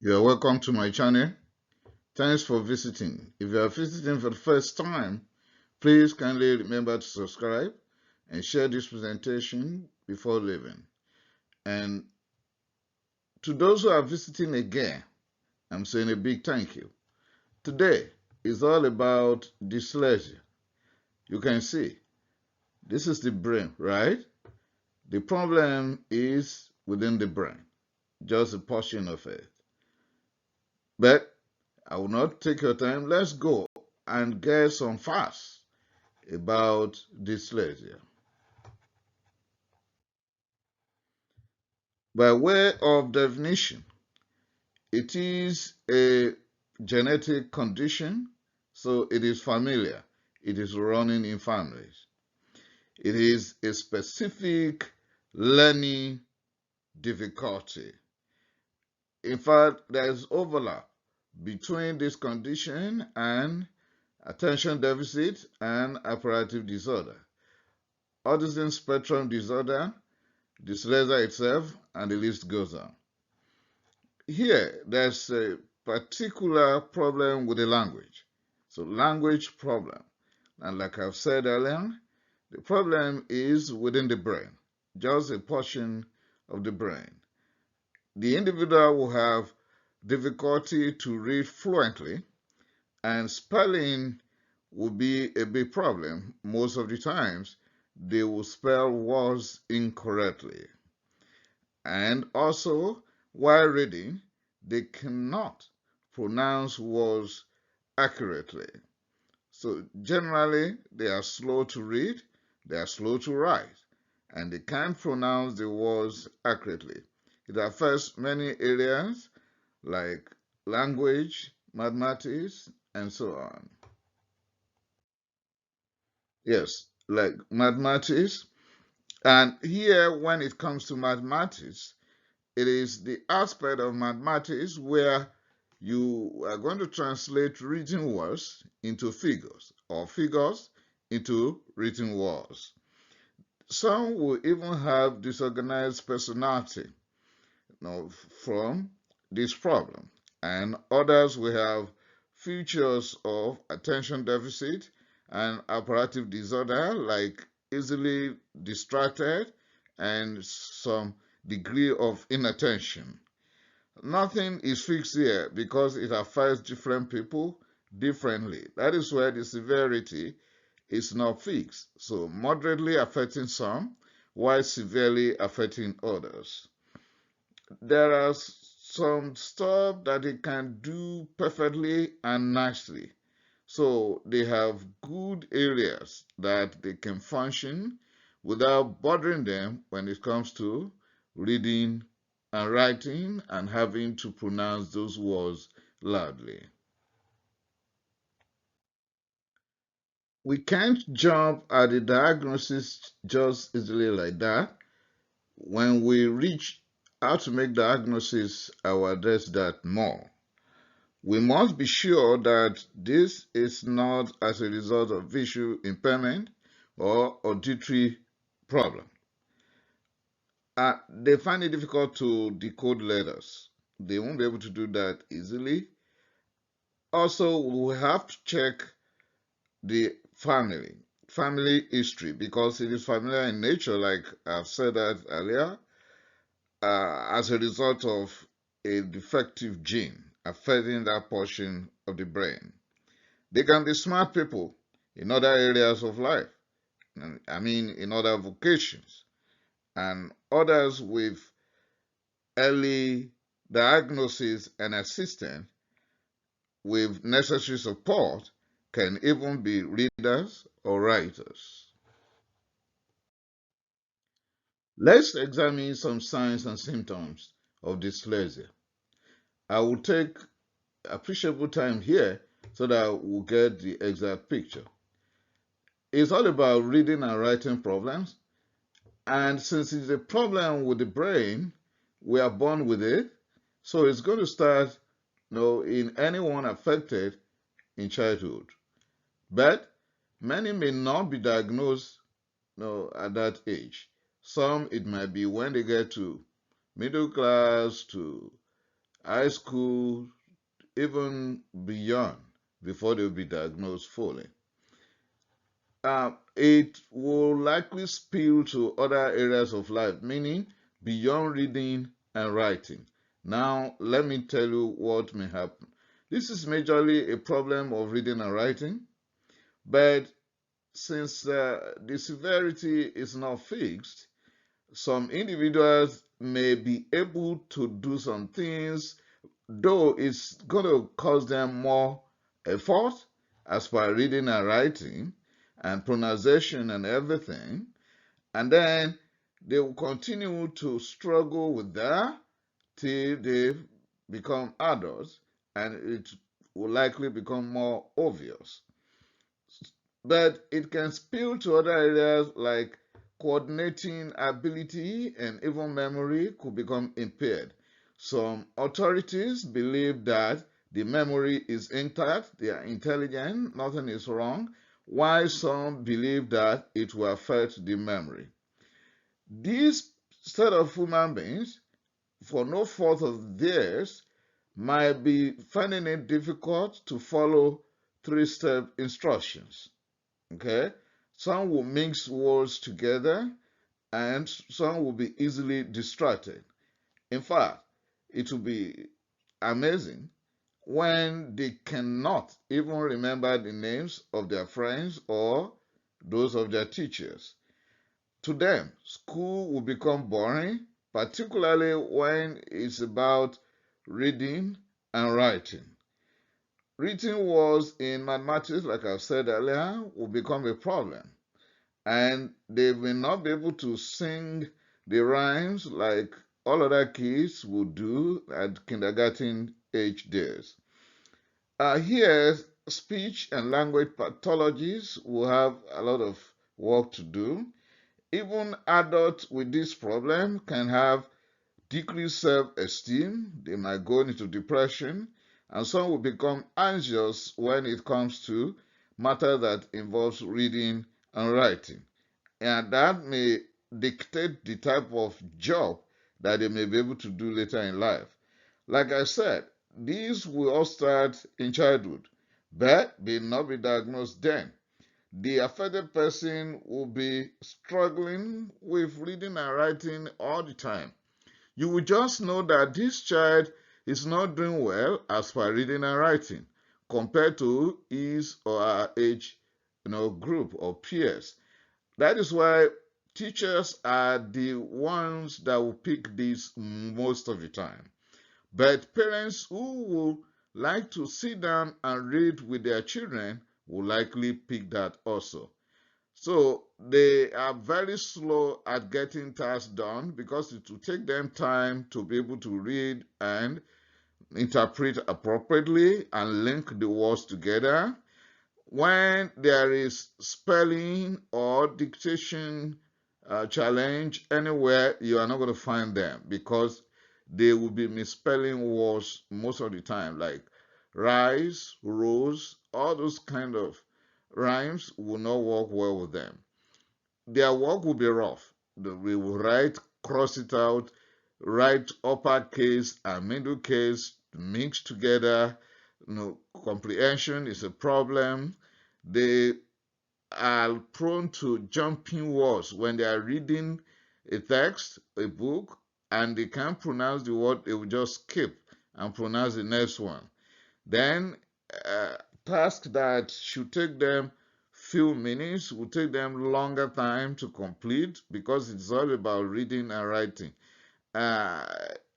You are welcome to my channel. Thanks for visiting. If you are visiting for the first time, please kindly remember to subscribe and share this presentation before leaving. And to those who are visiting again, I'm saying a big thank you. Today is all about dyslexia. You can see this is the brain, right? The problem is within the brain, just a portion of it. But I will not take your time. Let's go and get some facts about dyslexia. By way of definition, it is a genetic condition, so it is familiar. It is running in families. It is a specific learning difficulty. In fact, there is overlap between this condition and attention deficit and hyperactive disorder, autism spectrum disorder, dyslexia itself, and the list goes on. Here, there's a particular problem with the language. So, language problem. And like I've said earlier, the problem is within the brain, just a portion of the brain. The individual will have difficulty to read fluently, and spelling will be a big problem. Most of the times, they will spell words incorrectly. And also, while reading, they cannot pronounce words accurately. So generally, they are slow to read, they are slow to write, and they can't pronounce the words accurately. It affects many areas like language, mathematics, and so on. Yes, like mathematics. And here, when it comes to mathematics, it is the aspect of mathematics where you are going to translate written words into figures or figures into written words. Some will even have disorganized personality, from this problem, and others will have features of attention deficit and hyperactive disorder, like easily distracted and some degree of inattention. Nothing is fixed here because it affects different people differently. That is where the severity is not fixed. So moderately affecting some, while severely affecting others. There are some stuff that they can do perfectly and nicely. So they have good areas that they can function without bothering them when it comes to reading and writing and having to pronounce those words loudly. We can't jump at the diagnosis just easily like that. When we reach how to make diagnosis, I will address that more. We must be sure that this is not as a result of visual impairment or auditory problem. They find it difficult to decode letters. They won't be able to do that easily. Also, we have to check the family history, because it is familiar in nature, like I've said that earlier, as a result of a defective gene affecting that portion of the brain. They can be smart people in other areas of life, in other vocations, and others with early diagnosis and assistance with necessary support can even be readers or writers. Let's examine some signs and symptoms of dyslexia. I will take appreciable time here so that we'll get the exact picture. It's all about reading and writing problems, and since it's a problem with the brain, we are born with it, so it's going to start in anyone affected in childhood. But many may not be diagnosed at that age. Some, it might be when they get to middle class, to high school, even beyond, before they'll be diagnosed fully. It will likely spill to other areas of life, meaning beyond reading and writing. Now, let me tell you what may happen. This is majorly a problem of reading and writing, but since the severity is not fixed, some individuals may be able to do some things, though it's going to cost them more effort as per reading and writing and pronunciation and everything. And then they will continue to struggle with that till they become adults, and it will likely become more obvious. But it can spill to other areas like coordinating ability and even memory could become impaired. Some authorities believe that the memory is intact, they are intelligent, nothing is wrong, while some believe that it will affect the memory. These set of human beings, for no fault of theirs, might be finding it difficult to follow three-step instructions. Okay? Some will mix words together and some will be easily distracted. In fact, it will be amazing when they cannot even remember the names of their friends or those of their teachers. To them, school will become boring, particularly when it's about reading and writing. Written words in mathematics, like I've said earlier, will become a problem. And they will not be able to sing the rhymes like all other kids would do at kindergarten age days. Here, speech and language pathologies will have a lot of work to do. Even adults with this problem can have decreased self-esteem, they might go into depression, and some will become anxious when it comes to matter that involves reading and writing. And that may dictate the type of job that they may be able to do later in life. Like I said, these will all start in childhood, but may not be diagnosed then. The affected person will be struggling with reading and writing all the time. You will just know that this child is not doing well as per reading and writing compared to his or her age group or peers. That is why teachers are the ones that will pick this most of the time. But parents who will like to sit down and read with their children will likely pick that also. So they are very slow at getting tasks done because it will take them time to be able to read and interpret appropriately and link the words together. When there is spelling or dictation challenge anywhere, you are not going to find them because they will be misspelling words most of the time, like rise, rose, all those kind of rhymes will not work well with them. Their work will be rough. We will write, cross it out, write uppercase and middle case mixed together. Comprehension is a problem. They are prone to jumping words when they are reading a text, a book, and they can't pronounce the word, they will just skip and pronounce the next one. Then tasks that should take them few minutes will take them longer time to complete because it's all about reading and writing. Uh,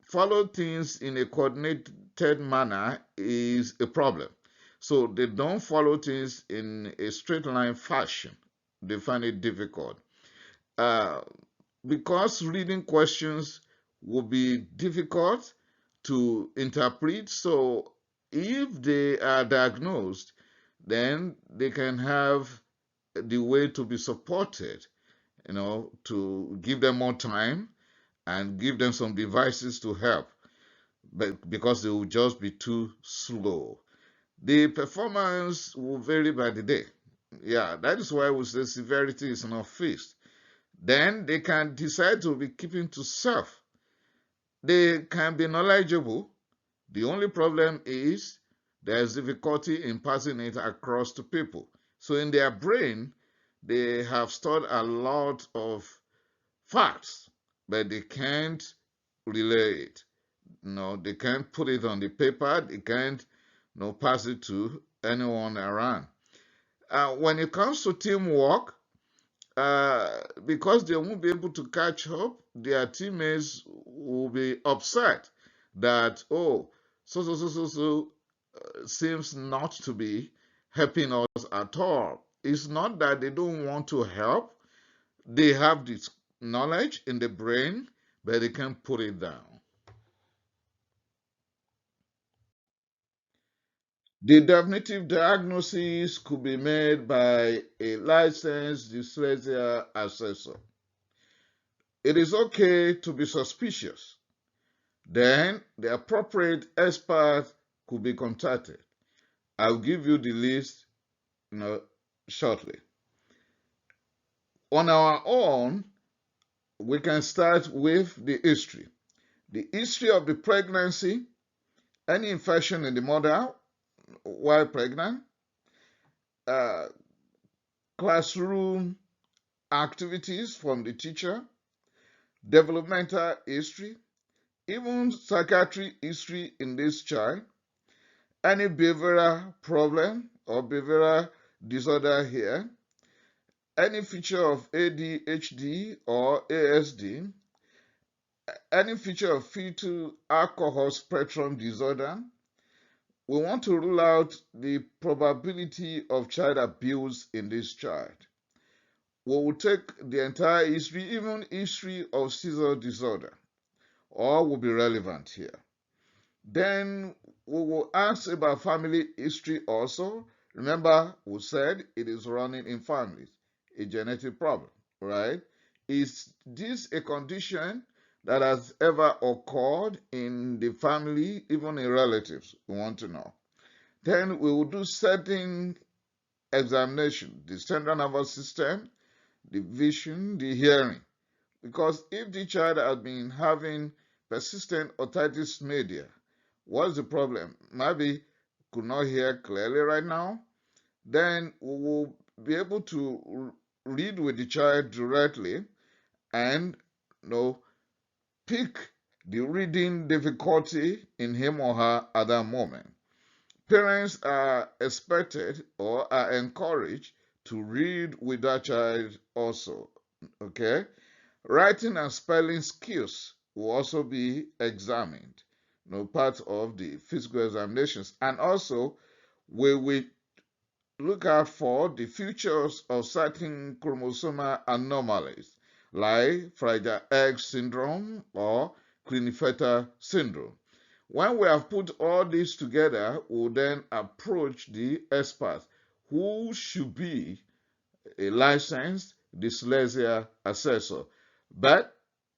Follow things in a coordinated manner is a problem. So they don't follow things in a straight line fashion. They find it difficult. Uh, because reading questions will be difficult to interpret, so if they are diagnosed, then they can have the way to be supported, to give them more time and give them some devices to help, but because they will just be too slow. The performance will vary by the day. Yeah, that is why we say severity is not fixed. Then they can decide to be keeping to self. They can be knowledgeable, The only problem is there's difficulty in passing it across to people. So in their brain, they have stored a lot of facts, but they can't relay it. No, they can't put it on the paper. They can't pass it to anyone around. When it comes to teamwork, because they won't be able to catch up, their teammates will be upset that, oh, so seems not to be helping us at all. It's not that they don't want to help, they have this knowledge in the brain, but they can't put it down. The definitive diagnosis could be made by a licensed dyslexia assessor. It is okay to be suspicious. Then the appropriate expert could be contacted. I'll give you the list shortly. On our own, we can start with the history. The history of the pregnancy, any infection in the mother while pregnant, uh, classroom activities from the teacher, developmental history, even psychiatric history in this child, any behavioral problem or behavioral disorder here, any feature of ADHD or ASD, any feature of fetal alcohol spectrum disorder. We want to rule out the probability of child abuse in this child. We will take the entire history, even history of seizure disorder, all will be relevant here. Then we will ask about family history also. Remember, we said it is running in families, a genetic problem, right? Is this a condition that has ever occurred in the family, even in relatives? We want to know. Then we will do certain examination, the central nervous system, the vision, the hearing. Because if the child has been having persistent otitis media, what's the problem? Maybe could not hear clearly right now. Then we will be able to read with the child directly and pick the reading difficulty in him or her at that moment. Parents are expected or are encouraged to read with that child also. Okay? Writing and spelling skills will also be examined, part of the physical examinations. And also, we will look out for the features of certain chromosomal anomalies, like Fragile X syndrome or Klinefelter syndrome. When we have put all this together, we'll then approach the experts who should be a licensed dyslexia assessor. But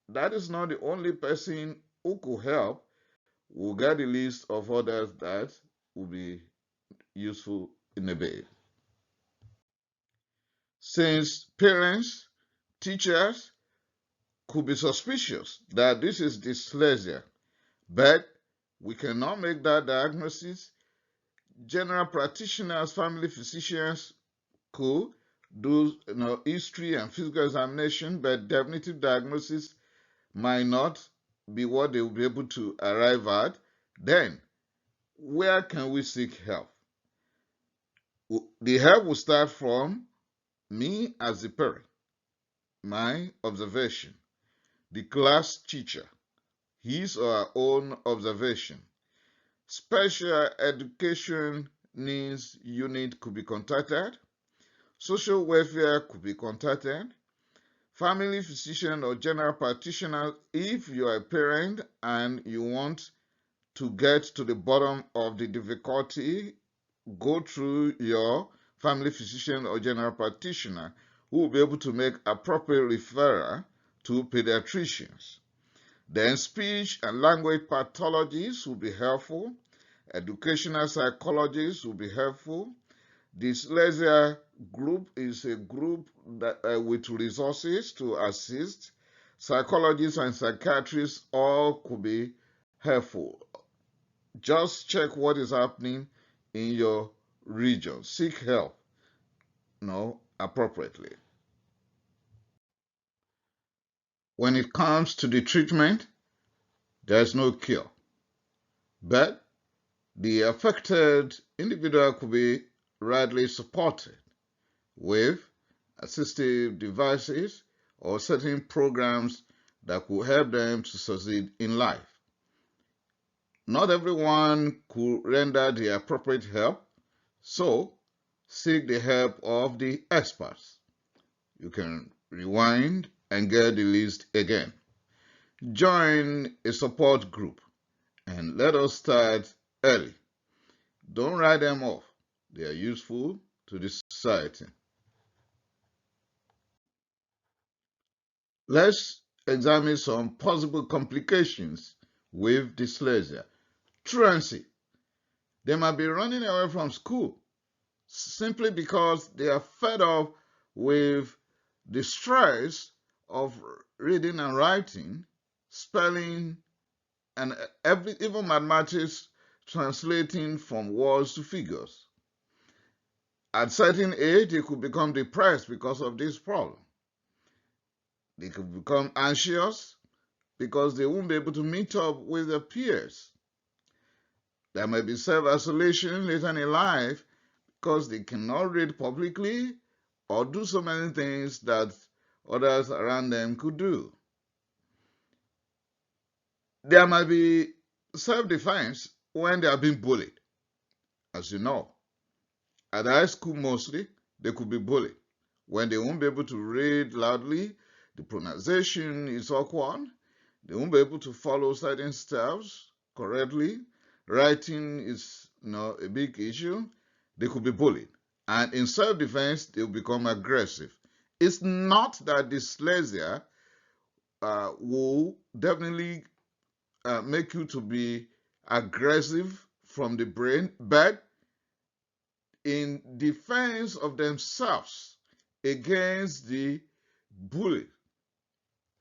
that is not the only person who could help. We'll get a list of others that will be useful in a bit. Since parents, teachers could be suspicious that this is dyslexia, but we cannot make that diagnosis, general practitioners, family physicians could do history and physical examination, but definitive diagnosis might not be what they will be able to arrive at. Then, where can we seek help? The help will start from me as the parent, my observation, the class teacher, his or her own observation. Special education needs unit could be contacted. Social welfare could be contacted. Family physician or general practitioner if you are a parent and you want to get to the bottom of the difficulty, go through your family physician or general practitioner who will be able to make appropriate referral to pediatricians. Then speech and language pathologists will be helpful. Educational psychologists will be helpful. Dyslexia group is a group that, with resources to. Psychologists and psychiatrists all could be helpful. Just check what is happening in your region. Seek help, appropriately. When it comes to the treatment, there's no cure. But the affected individual could be rightly supported with assistive devices or certain programs that could help them to succeed in life. Not everyone could render the appropriate help, so seek the help of the experts. You can rewind and get the list again. Join a support group and let us start early. Don't write them off. They are useful to the society. Let's examine some possible complications with dyslexia. Truancy. They might be running away from school simply because they are fed up with the stress of reading and writing, spelling, and even mathematics, translating from words to figures. At certain age, they could become depressed because of this problem. They could become anxious because they won't be able to meet up with their peers. There may be self-isolation later in life because they cannot read publicly or do so many things that others around them could do. There might be self-defense when they are being bullied. As you know, at high school mostly, they could be bullied. When they won't be able to read loudly, the pronunciation is awkward, they won't be able to follow certain steps correctly, writing is a big issue, they could be bullied. And in self-defense, they'll become aggressive. It's not that dyslexia will definitely make you to be aggressive from the brain, but in defense of themselves against the bully,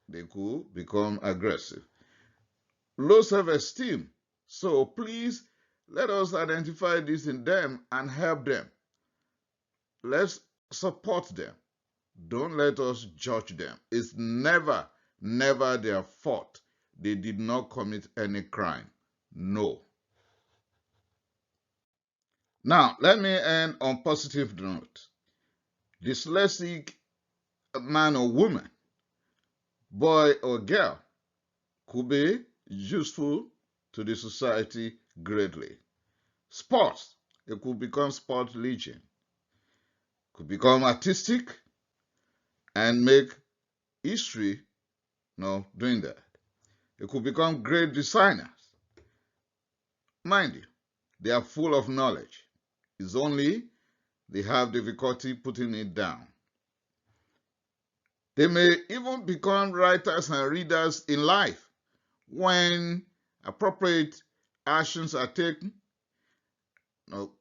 they could become aggressive. Low self-esteem. So please let us identify this in them and help them. Let's support them. Don't let us judge them. It's never, never their fault. They did not commit any crime. No. Now, let me end on positive note. Dyslexic man or woman, boy or girl, could be useful to the society greatly. Sports, it could become sport legion, could become artistic and make history, doing that. It could become great designers. Mind you, they are full of knowledge. It's only they have difficulty putting it down. They may even become writers and readers in life when appropriate actions are taken,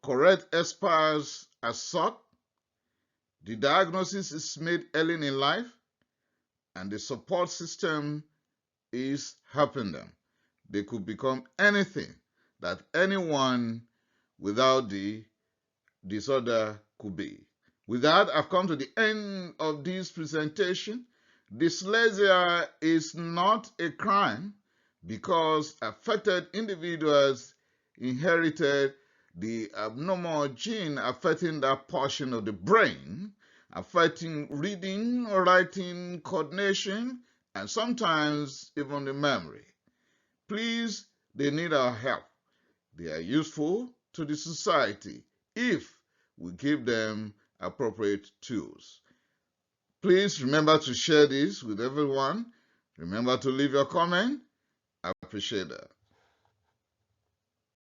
correct experts are sought, the diagnosis is made early in life, and the support system is helping them. They could become anything that anyone without the disorder could be. With that, I've come to the end of this presentation. Dyslexia is not a crime because affected individuals inherited the abnormal gene affecting that portion of the brain, affecting reading, writing, coordination, and sometimes even the memory. Please, they need our help. They are useful to the society if we give them appropriate tools. Please remember to share this with everyone. Remember to leave your comment. I appreciate that.